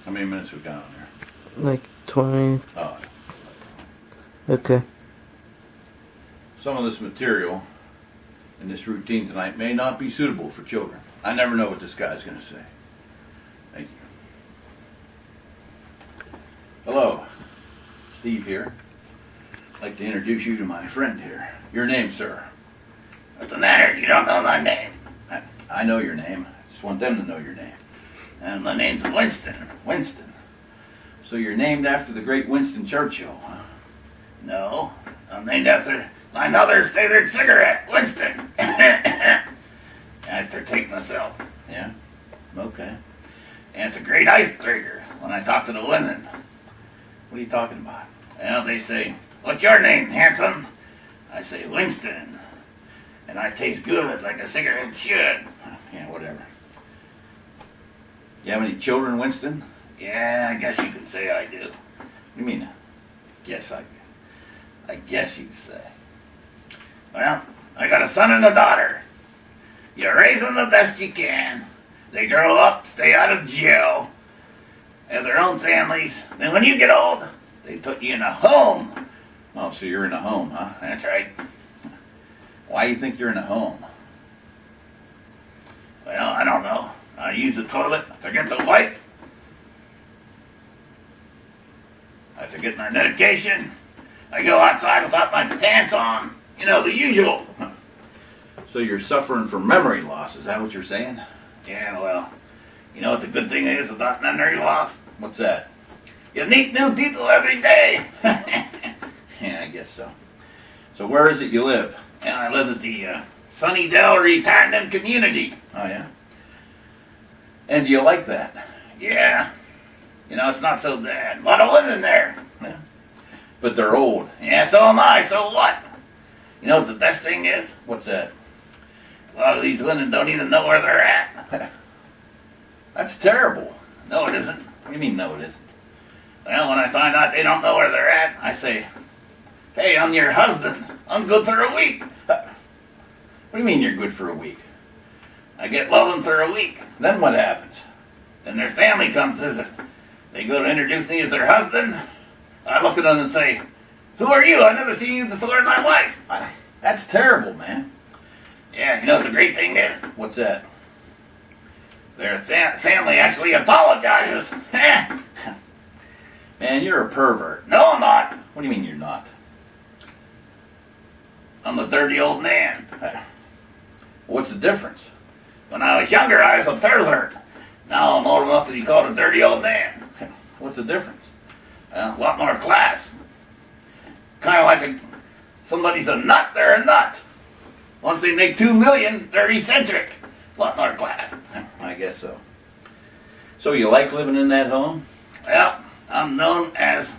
How many minutes we got on there? Like 20. Oh. Okay. Some of this material in this routine tonight may not be suitable for children. I never know what this guy's going to say. Thank you. Hello. Steve here. I'd like to introduce you to my friend here. Your name, sir? What's the matter? You don't know my name. I know your name. I just want them to know your name. And my name's Winston. Winston. So you're named after the great Winston Churchill, huh? No, I'm named after my mother's favorite cigarette, Winston. After taking myself. Yeah? Okay. And it's a great icebreaker when I talk to the women. What are you talking about? Well, they say, "What's your name, handsome?" I say, "Winston." And I taste good like a cigarette should. Yeah, whatever. You have any children, Winston? Yeah, I guess you could say I do. What do you mean? I guess you'd say. Well, I got a son and a daughter. You raise them the best you can. They grow up, stay out of jail, have their own families. Then when you get old, they put you in a home. Oh, so you're in a home, huh? That's right. Why do you think you're in a home? Well, I don't know. I use the toilet, I forget to wipe. I forget my medication. I go outside without my pants on. You know, the usual. So you're suffering from memory loss, is that what you're saying? Yeah, well, you know what the good thing is about memory loss? What's that? You meet new people every day. Yeah, I guess so. So where is it you live? And I live at the Sunnydale Retirement Community. Oh, yeah? And do you like that? Yeah. You know, it's not so bad. A lot of women there. Yeah. But they're old. Yeah, so am I. So what? You know what the best thing is? What's that? A lot of these women don't even know where they're at. That's terrible. No, it isn't. What do you mean, no, it isn't? Well, when I find out they don't know where they're at, I say, "Hey, I'm your husband. I'm good for a week." What do you mean you're good for a week? I get loving for a week. Then what happens? Then their family comes visit. They go to introduce me as their husband. I look at them and say, "Who are you? I've never seen you before in my life." That's terrible, man. Yeah, you know what the great thing is? What's that? Their family actually apologizes. Man, you're a pervert. No, I'm not. What do you mean you're not? I'm a dirty old man. What's the difference? When I was younger, I was a pervert. Now I'm old enough to be called a dirty old man. What's the difference? Well, a lot more class. Kind of like somebody's a nut, they're a nut. Once they make 2 million, they're eccentric. A lot more class. I guess so. So you like living in that home? Well, I'm known as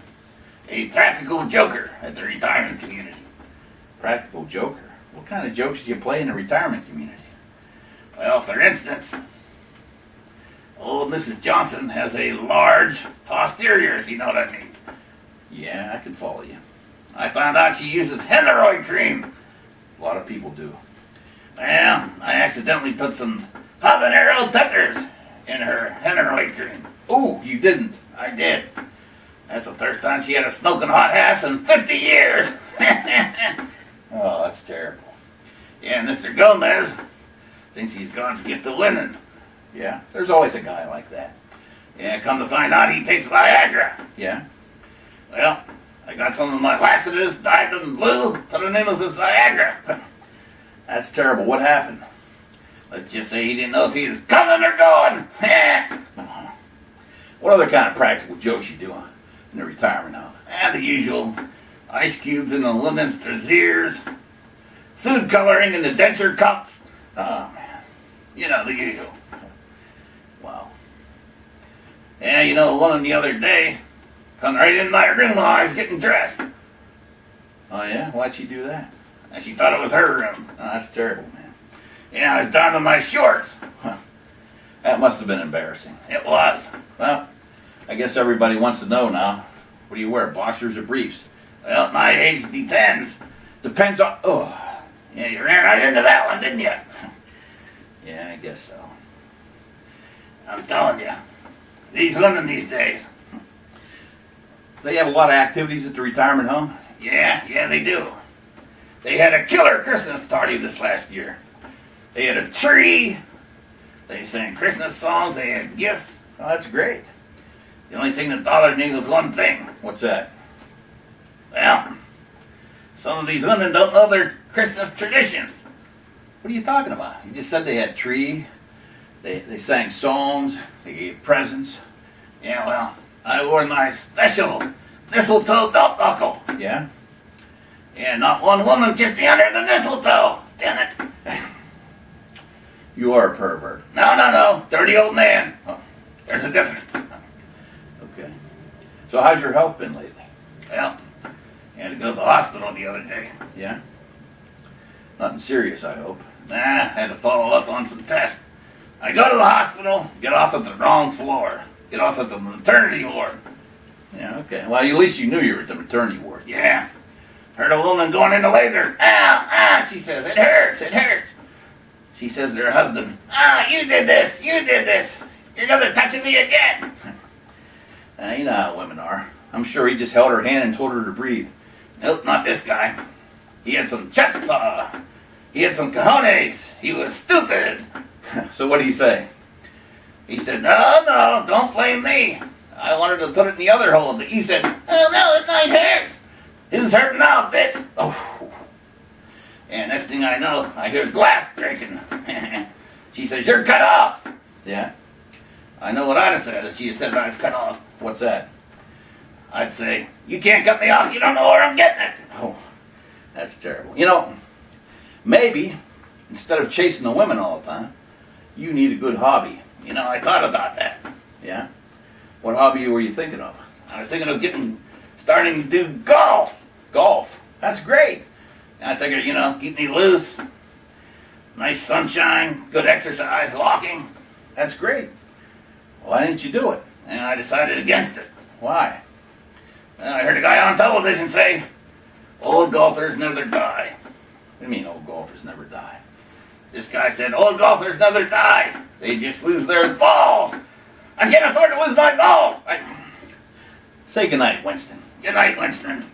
a practical joker at the retirement community. Practical joker? What kind of jokes do you play in the retirement community? Well, for instance, old Mrs. Johnson has a large posterior, if you know what I mean. Yeah, I can follow you. I found out she uses hemorrhoid cream. A lot of people do. Well, I accidentally put some habanero peppers in her hemorrhoid cream. Oh, you didn't. I did. That's the first time she had a smoking hot ass in 50 years. Oh, that's terrible. Yeah, Mr. Gomez thinks he's God's gift to women. Yeah, there's always a guy like that. Yeah, come to find out he takes Viagra. Yeah? Well, I got some of my laxatives dyed in blue, put it in with the Viagra. That's terrible. What happened? Let's just say he didn't know if he was coming or going. What other kind of practical jokes you do in the retirement home? And the usual. Ice cubes in the women's brassieres. Food coloring in the denture cups. Oh, man. You know, the usual. Wow. Yeah, you know, one the other day come right in my room while I was getting dressed. Oh, yeah? Why'd she do that? And she thought it was her room. Oh, that's terrible, man. Yeah, I was down to my shorts. Huh. That must have been embarrassing. It was. Well, I guess everybody wants to know now. What do you wear, boxers or briefs? Well, my age depends. Depends on... Oh. Yeah, you ran right into that one, didn't you? Yeah, I guess so. I'm telling you, These women these days. They have a lot of activities at the retirement home. Yeah, they do. They had a killer Christmas party this last year. They had a tree. They sang Christmas songs. They had gifts. Oh, that's great. The only thing that bothered me was one thing. What's that? Well, some of these women don't know their Christmas traditions. What are you talking about? You just said they had tree. They sang songs. They gave presents. Yeah, well, I wore my special mistletoe belt buckle. Yeah? Yeah, not one woman kissed me under the mistletoe. Damn it. You are a pervert. No. Dirty old man. Oh, There's a difference. okay. So how's your health been lately? Well, I had to go to the hospital the other day. Yeah? Nothing serious, I hope. Nah, I had to follow up on some tests. I go to the hospital, get off at the wrong floor. Get off at the maternity ward. Yeah, okay. Well, at least you knew you were at the maternity ward. Yeah. Heard a woman going into labor. Ow, she says, it hurts. She says to her husband, you did this. You're never touching me again. You know how women are. I'm sure he just held her hand and told her to breathe. Nope, not this guy. He had some chutzpah. He had some cojones. He was stupid. So what did he say? He said, no, don't blame me. I wanted to put it in the other hole. He said, oh, no, it might hurt. Who's hurting now, bitch? Oh, And next thing I know, I hear glass breaking. She says, you're cut off. yeah? I know what I'd have said if she had said I was cut off. What's that? I'd say, you can't cut me off, you don't know where I'm getting it. Oh, that's terrible. You know, maybe instead of chasing the women all the time, you need a good hobby. You know, I thought about that. Yeah? What hobby were you thinking of? I was thinking of starting to do golf. Golf. That's great. And I figured, keep me loose. Nice sunshine, good exercise, walking. That's great. Why didn't you do it? And I decided against it. Why? And I heard a guy on television say, old golfers never die. What do you mean old golfers never die? This guy said, old golfers never die. They just lose their balls. I can't afford to lose my balls. Say goodnight, Winston. Good night, Winston.